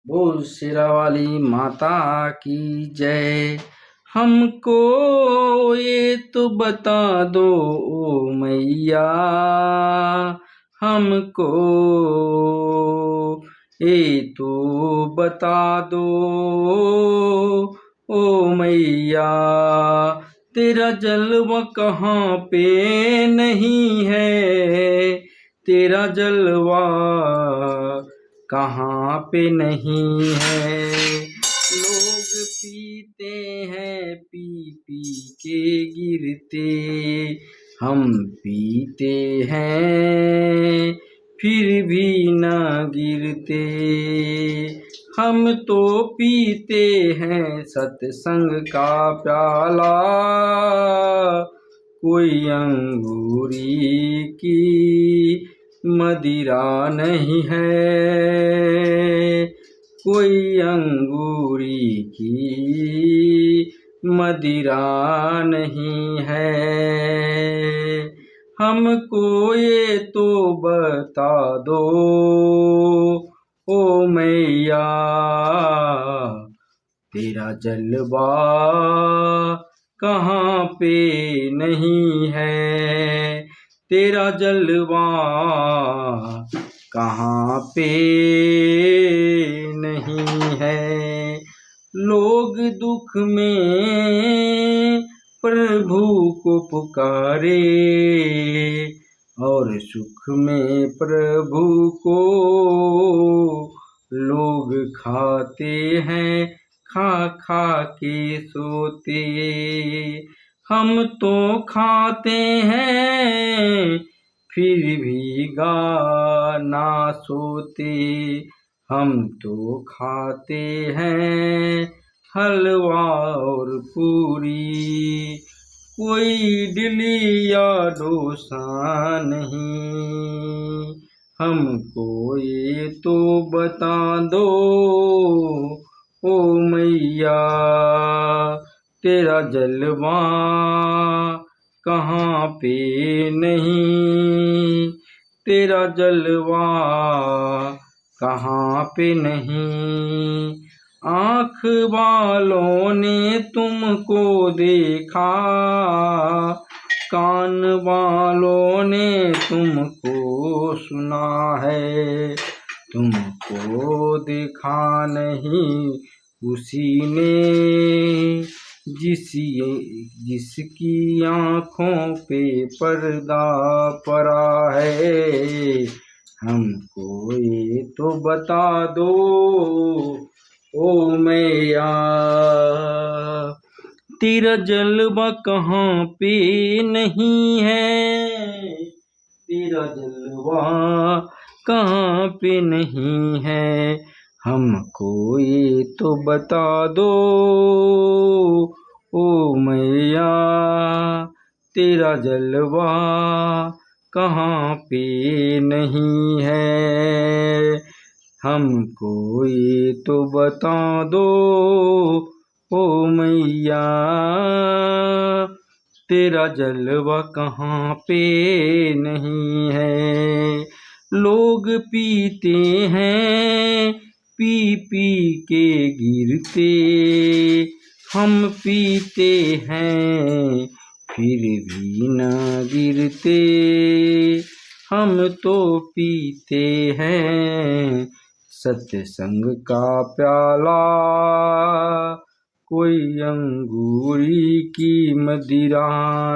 बोल शेरा वाली माता की जय। हमको ये तो बता दो ओ मैया, हमको ये तो बता दो ओ मैया, तेरा जलवा कहाँ पे नहीं है, तेरा जलवा कहाँ पे नहीं है। लोग पीते हैं पी पी के गिरते, हम पीते हैं फिर भी न गिरते। हम तो पीते हैं सत्संग का प्याला, कोई अंगूरी की मदिरा नहीं है, कोई अंगूरी की मदिरा नहीं है। हमको ये तो बता दो ओ मैया, तेरा जलवा कहाँ पे नहीं है, तेरा जलवा कहाँ पे नहीं है। लोग दुख में प्रभु को पुकारे और सुख में प्रभु को लोग खाते हैं, खा खा के सोते। हम तो खाते हैं फिर भी गाना सोते, हम तो खाते हैं हलवा और पूरी, कोई इडली या डोसा नहीं। हमको ये तो बता दो ओ मैया, तेरा जलवा कहाँ पे नहीं, तेरा जलवा कहाँ पे नहीं। आँख वालों ने तुमको देखा, कान वालों ने तुमको सुना है, तुमको देखा नहीं उसी ने जिसकी आँखों पे पर्दा पड़ा है। हमको ये तो बता दो ओ मैया, तेरा जलवा कहाँ पे नहीं है, तेरा जलवा कहाँ पे नहीं है। हमको ये तो बता दो ओ मैया, तेरा जलवा कहाँ पे नहीं है। हमको ये तो बता दो ओ मैया, तेरा जलवा कहाँ पे नहीं है। लोग पीते हैं पी पी के गिरते, हम पीते हैं फिर भी न गिरते। हम तो पीते हैं सत्संग का प्याला, कोई अंगूरी की मदिरा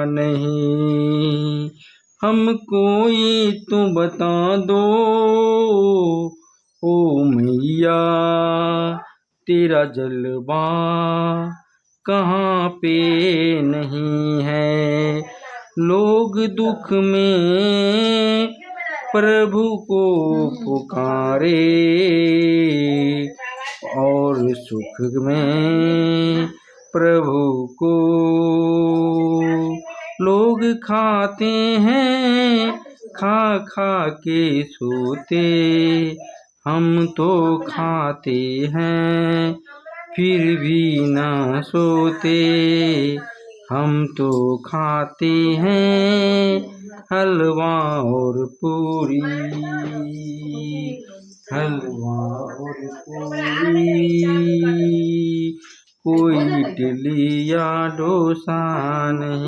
नहीं। हमको ये तो बता दो ओ मैया, तेरा जलवा कहाँ पे नहीं है। लोग दुख में प्रभु को पुकारे और सुख में प्रभु को लोग खाते हैं, खा खा के सोते। हम तो खाते हैं फिर भी ना सोते, हम तो खाते हैं हलवा और पूरी। हलवा और पूरी, कोई इडली या डोसा नहीं।